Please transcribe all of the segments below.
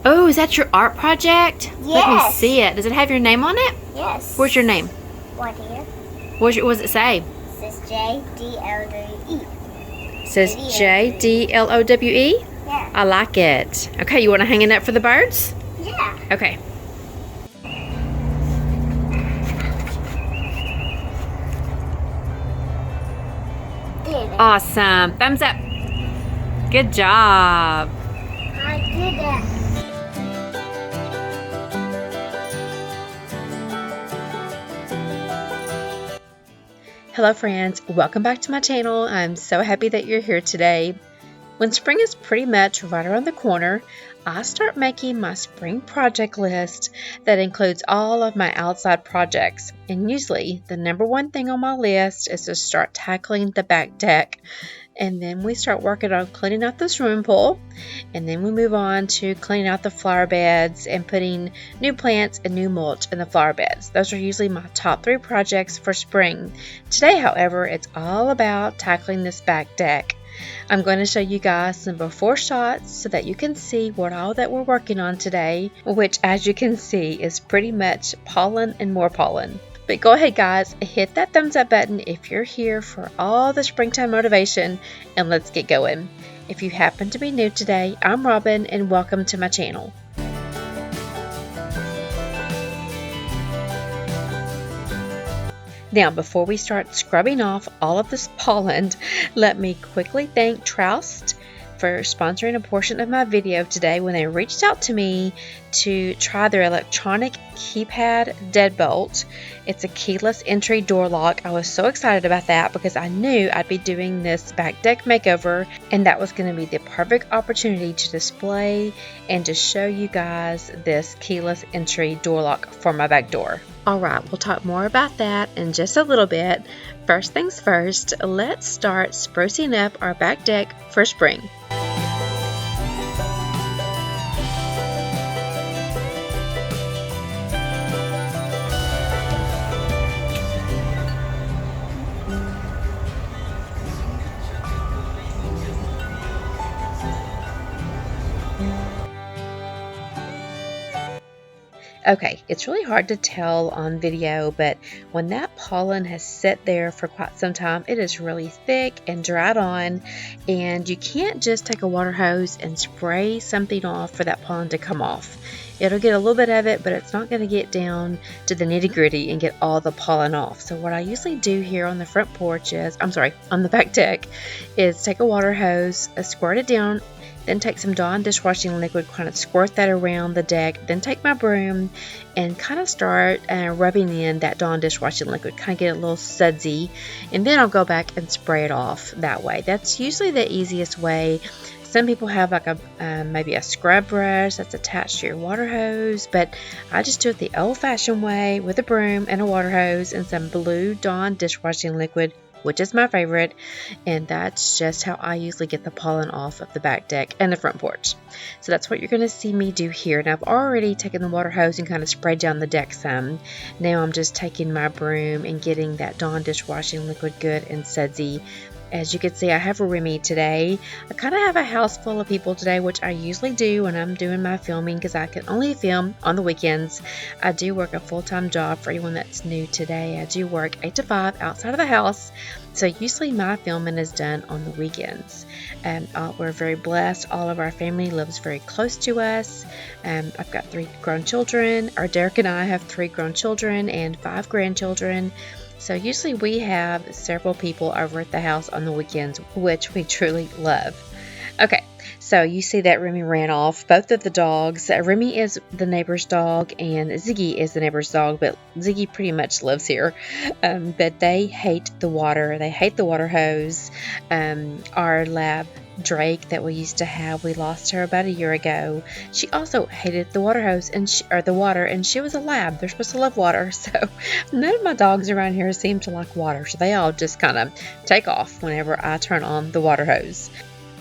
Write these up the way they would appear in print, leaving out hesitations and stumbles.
Oh, is that your art project? Yes. Let me see it. Does it have your name on it? Yes. Where's your name? Right here. What does it say? It says J-D-L-W-E. It says J-D-L-O-W-E? Yeah. I like it. Okay, you want to hang it up for the birds? Yeah. Okay. Awesome. Thumbs up. Good job. I did it. Hello friends, welcome back to my channel. I'm so happy that you're here today. When spring is pretty much right around the corner, I start making my spring project list that includes all of my outside projects. And usually the number one thing on my list is to start tackling the back deck. And then we start working on cleaning out the swimming pool. And then we move on to cleaning out the flower beds and putting new plants and new mulch in the flower beds. Those are usually my top 3 projects for spring. Today, however, it's all about tackling this back deck. I'm going to show you guys some before shots so that you can see what all that we're working on today, which as you can see is pretty much pollen and more pollen. But go ahead guys, hit that thumbs up button if you're here for all the springtime motivation, and let's get going. If you happen to be new today, I'm Robin and welcome to my channel. Now, before we start scrubbing off all of this pollen, let me quickly thank Troust for sponsoring a portion of my video today when they reached out to me to try their electronic keypad deadbolt. It's a keyless entry door lock. I was so excited about that because I knew I'd be doing this back deck makeover, and that was going to be the perfect opportunity to display and to show you guys this keyless entry door lock for my back door. Alright, we'll talk more about that in just a little bit. First things first, let's start sprucing up our back deck for spring. Okay, it's really hard to tell on video, but when that pollen has sat there for quite some time, it is really thick and dried on, and you can't just take a water hose and spray something off for that pollen to come off. It'll get a little bit of it, but it's not going to get down to the nitty-gritty and get all the pollen off. So what I usually do here on the front porch is, on the back deck, is take a water hose, squirt it down, then take some Dawn dishwashing liquid, kind of squirt that around the deck, then take my broom and kind of start rubbing in that Dawn dishwashing liquid, kind of get it a little sudsy, and then I'll go back and spray it off that way. That's usually the easiest way. Some people have like maybe a scrub brush that's attached to your water hose, but I just do it the old-fashioned way with a broom and a water hose and some blue Dawn dishwashing liquid, which is my favorite, and that's just how I usually get the pollen off of the back deck and the front porch. So that's what you're going to see me do here. And I've already taken the water hose and kind of sprayed down the deck some. Now I'm just taking my broom and getting that Dawn dishwashing liquid good and sudsy. As you can see, I have a Remy today. I kind of have a house full of people today, which I usually do when I'm doing my filming because I can only film on the weekends. I do work a full-time job. For anyone that's new today, I do work 8 to 5 outside of the house. So usually my filming is done on the weekends. We're very blessed. All of our family lives very close to us. I've got 3 grown children. Derek and I have 3 grown children and 5 grandchildren. So usually we have several people over at the house on the weekends, which we truly love. Okay, so you see that Remy ran off. Both of the dogs, Remy is the neighbor's dog and Ziggy is the neighbor's dog, but Ziggy pretty much lives here. But they hate the water. They hate the water hose. Our lab Drake that we used to have, we lost her about a year ago. She also hated the water hose and the water, and she was a lab. They're supposed to love water, so none of my dogs around here seem to like water, so they all just kind of take off whenever I turn on the water hose.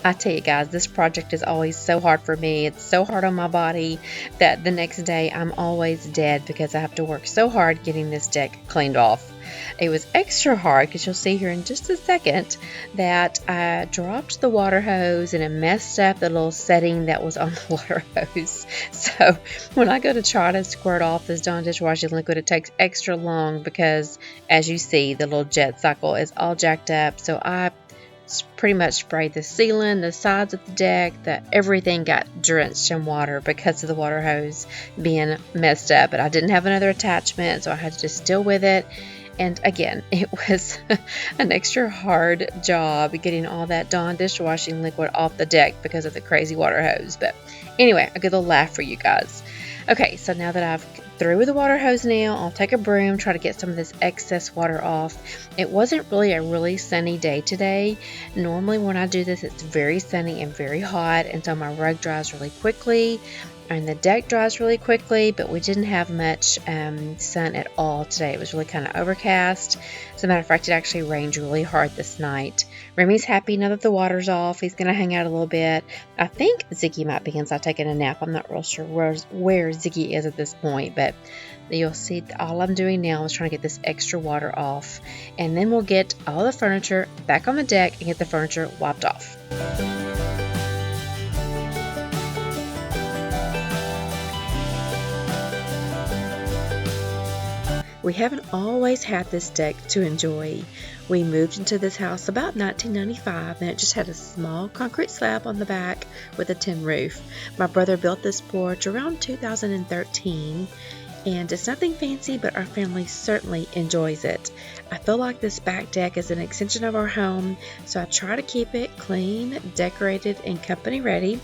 I tell you guys, this project is always so hard for me. It's so hard on my body that the next day I'm always dead because I have to work so hard getting this deck cleaned off. It was extra hard because you'll see here in just a second that I dropped the water hose and it messed up the little setting that was on the water hose. So when I go to try to squirt off this Dawn dishwashing liquid, it takes extra long because, as you see, the little jet cycle is all jacked up. So I pretty much sprayed the ceiling, the sides of the deck, that everything got drenched in water because of the water hose being messed up. But I didn't have another attachment, so I had to just deal with it. And again, it was an extra hard job getting all that Dawn dishwashing liquid off the deck because of the crazy water hose. But anyway, a good little laugh for you guys. Okay, so now that I've through with the water hose now, I'll take a broom, try to get some of this excess water off. It wasn't really a really sunny day today. Normally when I do this, it's very sunny and very hot, and so my rug dries really quickly and the deck dries really quickly, but we didn't have much sun at all today. It was really kind of overcast. As a matter of fact, it actually rained really hard this night. Remy's happy now that the water's off. He's going to hang out a little bit. I think Ziggy might be inside taking a nap. I'm not real sure where Ziggy is at this point, but you'll see all I'm doing now is trying to get this extra water off, and then we'll get all the furniture back on the deck and get the furniture wiped off. We haven't always had this deck to enjoy. We moved into this house about 1995 and it just had a small concrete slab on the back with a tin roof. My brother built this porch around 2013 and it's nothing fancy, but our family certainly enjoys it. I feel like this back deck is an extension of our home, so I try to keep it clean, decorated, and company ready.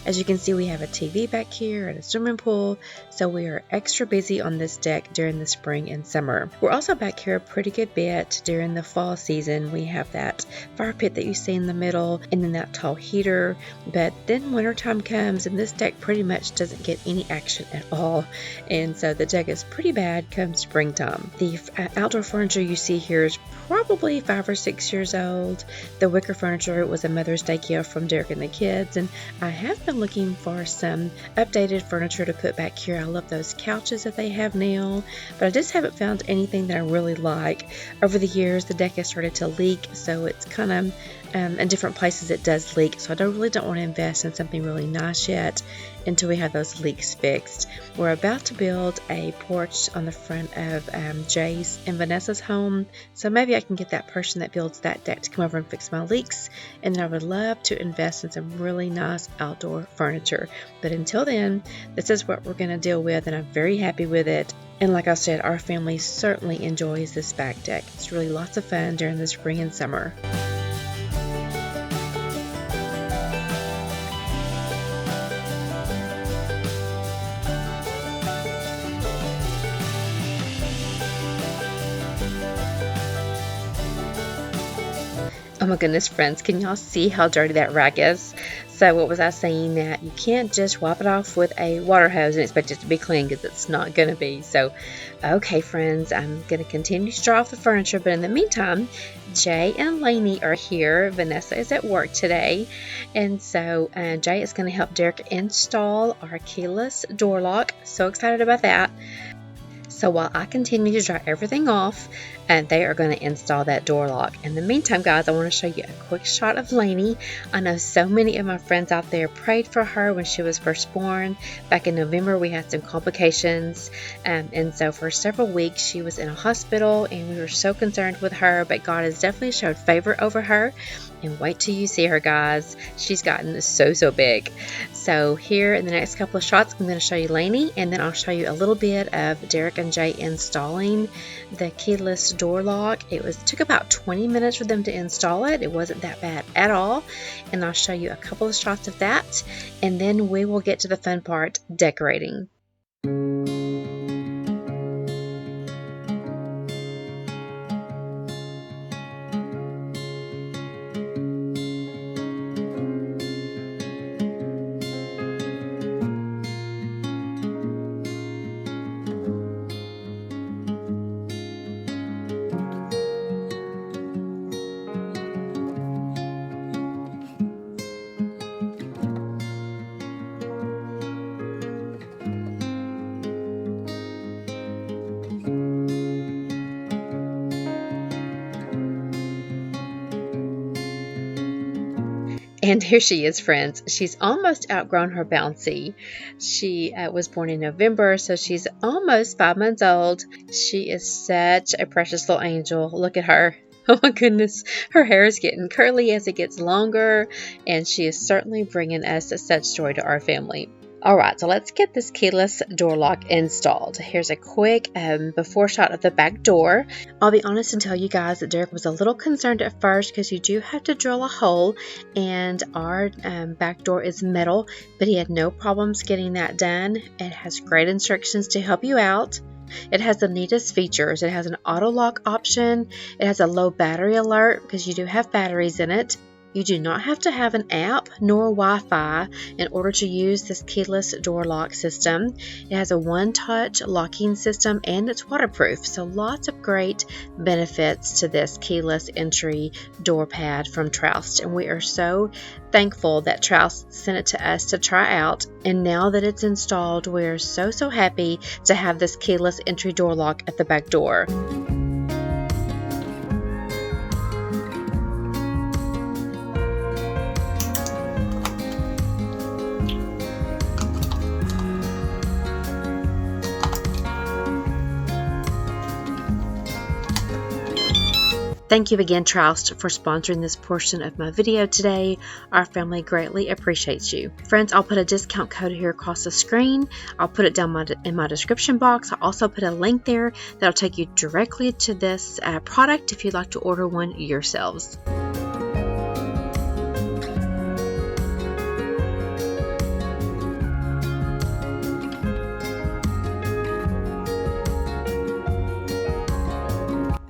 As you can see, we have a TV back here and a swimming pool, so we are extra busy on this deck during the spring and summer. We're also back here a pretty good bit during the fall season. We have that fire pit that you see in the middle and then that tall heater, but then wintertime comes and this deck pretty much doesn't get any action at all, and so the deck is pretty bad come springtime. The outdoor furniture you see here is probably 5 or 6 years old. The wicker furniture was a Mother's Day gift from Derek and the kids, and I have been looking for some updated furniture to put back here. I love those couches that they have now, but I just haven't found anything that I really like. Over the years, the deck has started to leak, so it's kind of in different places it does leak, so I don't want to invest in something really nice yet until we have those leaks fixed. We're about to build a porch on the front of Jay's and Vanessa's home, so maybe I can get that person that builds that deck to come over and fix my leaks, and then I would love to invest in some really nice outdoor furniture. But until then, this is what we're going to deal with, and I'm very happy with it. And like I said, our family certainly enjoys this back deck. It's really lots of fun during the spring and summer. Oh my goodness, friends, can y'all see how dirty that rag is? So what was I saying? That you can't just wipe it off with a water hose and expect it to be clean, because it's not going to be. So, okay, friends, I'm going to continue to draw off the furniture, but in the meantime, Jay and Lainey are here. Vanessa is at work today, and so Jay is going to help Derek install our keyless door lock. So excited about that. So while I continue to dry everything off, and they are going to install that door lock. In the meantime, guys, I want to show you a quick shot of Lainey. I know so many of my friends out there prayed for her when she was first born. Back in November, we had some complications, and so for several weeks she was in a hospital, and we were so concerned with her, but God has definitely showed favor over her. And wait till you see her, guys. She's gotten so big. So here in the next couple of shots, I'm going to show you Lainey, and then I'll show you a little bit of Derek and Jay installing the keyless door lock. It took about 20 minutes for them to install it. It wasn't that bad at all. And I'll show you a couple of shots of that, and then we will get to the fun part, decorating. And here she is, friends. She's almost outgrown her bouncy. She was born in November, so she's almost 5 months old. She is such a precious little angel. Look at her. Oh my goodness, her hair is getting curly as it gets longer, and she is certainly bringing us such joy to our family. Alright, so let's get this keyless door lock installed. Here's a quick before shot of the back door. I'll be honest and tell you guys that Derek was a little concerned at first because you do have to drill a hole, and our back door is metal, but he had no problems getting that done. It has great instructions to help you out. It has the neatest features. It has an auto lock option. It has a low battery alert because you do have batteries in it. You do not have to have an app nor Wi-Fi in order to use this keyless door lock system. It has a one-touch locking system and it's waterproof. So lots of great benefits to this keyless entry door pad from Troust. And we are so thankful that Troust sent it to us to try out. And now that it's installed, we are so happy to have this keyless entry door lock at the back door. Thank you again, Troust, for sponsoring this portion of my video today. Our family greatly appreciates you. Friends, I'll put a discount code here across the screen. I'll put it down in my description box. I'll also put a link there that'll take you directly to this product if you'd like to order one yourselves.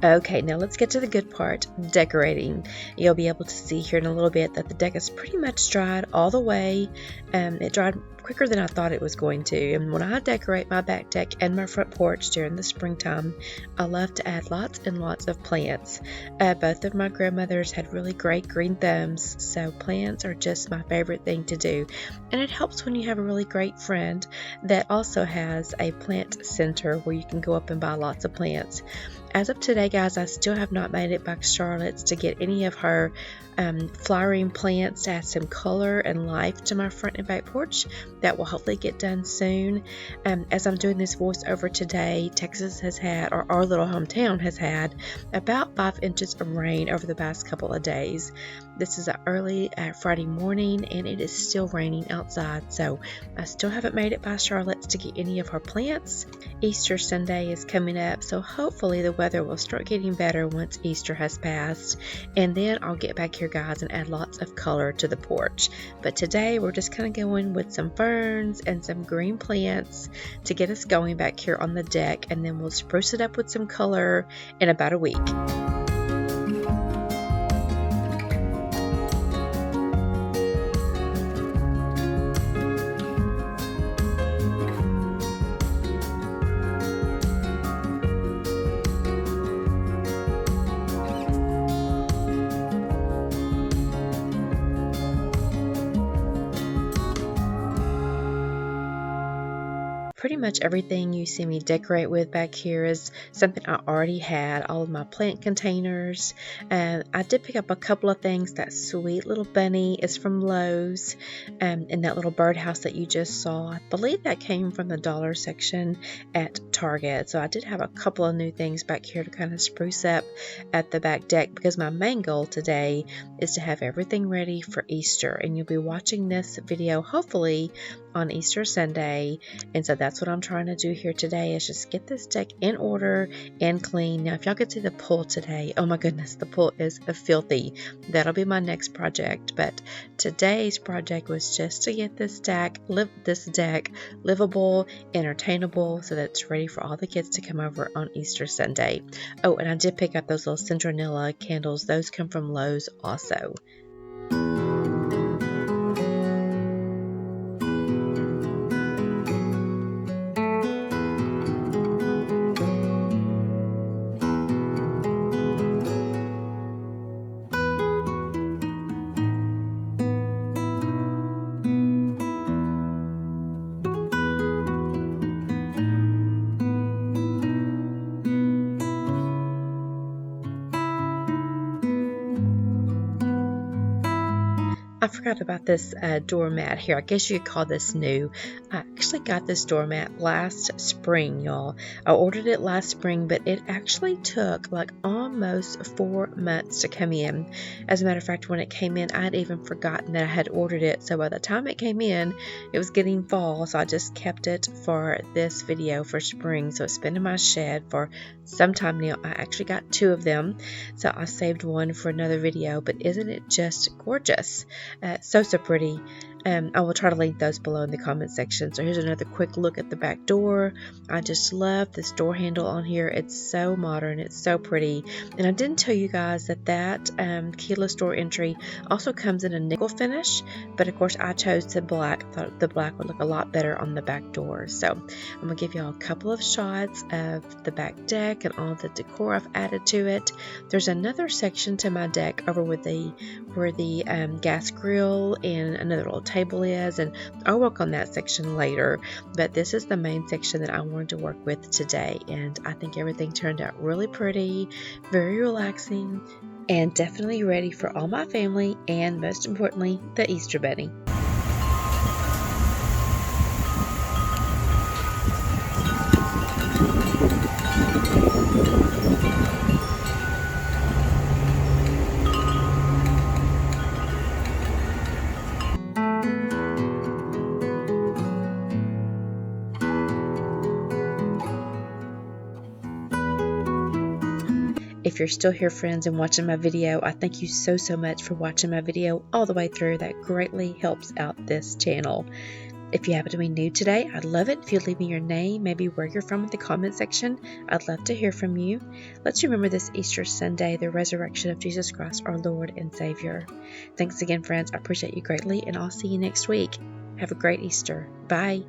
Okay, now let's get to the good part, decorating. You'll be able to see here in a little bit that the deck is pretty much dried all the way. It dried quicker than I thought it was going to. And when I decorate my back deck and my front porch during the springtime, I love to add lots and lots of plants. Both of my grandmothers had really great green thumbs, so plants are just my favorite thing to do. And it helps when you have a really great friend that also has a plant center where you can go up and buy lots of plants. As of today, guys, I still have not made it back to Charlotte's to get any of her flowering plants to add some color and life to my front and back porch. That will hopefully get done soon. As I'm doing this voiceover today, Texas has had, or our little hometown has had, about 5 inches of rain over the past couple of days. This is an early Friday morning and it is still raining outside, so I still haven't made it by Charlotte's to get any of her plants. Easter Sunday is coming up, so hopefully the weather will start getting better once Easter has passed, and then I'll get back here, guys, and add lots of color to the porch. But today we're just kind of going with some ferns and some green plants to get us going back here on the deck, and then we'll spruce it up with some color in about a week. Pretty much everything you see me decorate with back here is something I already had. All of my plant containers. I did pick up a couple of things. That sweet little bunny is from Lowe's. And that little birdhouse that you just saw, I believe that came from the dollar section at Target. So I did have a couple of new things back here to kind of spruce up at the back deck, because my main goal today is to have everything ready for Easter. And you'll be watching this video hopefully on Easter Sunday, and so that's what I'm trying to do here today, is just get this deck in order and clean. Now if y'all could see the pool today, oh my goodness, the pool is filthy. That'll be my next project, but today's project was just to get this deck livable, entertainable, so that it's ready for all the kids to come over on Easter Sunday. Oh, and I did pick up those little citronella candles. Those come from Lowe's also. forgot about this doormat here. I guess you could call this new. I actually got this doormat last spring, y'all. I ordered it last spring, but it actually took like almost 4 months to come in. As a matter of fact, when it came in, I had even forgotten that I had ordered it. So by the time it came in, it was getting fall. So I just kept it for this video for spring. So it's been in my shed for some time now. I actually got 2 of them. So I saved one for another video, but isn't it just gorgeous? So pretty. I will try to link those below in the comment section. So here's another quick look at the back door. I just love this door handle on here. It's so modern. It's so pretty. And I didn't tell you guys that keyless door entry also comes in a nickel finish, but of course I chose the black. I thought the black would look a lot better on the back door. So I'm gonna give y'all a couple of shots of the back deck and all the decor I've added to it. There's another section to my deck over where the gas grill and another little table is, and I'll work on that section later, but this is the main section that I wanted to work with today, and I think everything turned out really pretty, very relaxing, and definitely ready for all my family, and most importantly, the Easter Bunny. If you're still here, friends, and watching my video, I thank you so much for watching my video all the way through. That greatly helps out this channel. If you happen to be new today, I'd love it if you leave me your name, maybe where you're from in the comment section. I'd love to hear from you. Let's remember this Easter Sunday, the resurrection of Jesus Christ, our Lord and Savior. Thanks again, friends. I appreciate you greatly, and I'll see you next week. Have a great Easter. Bye.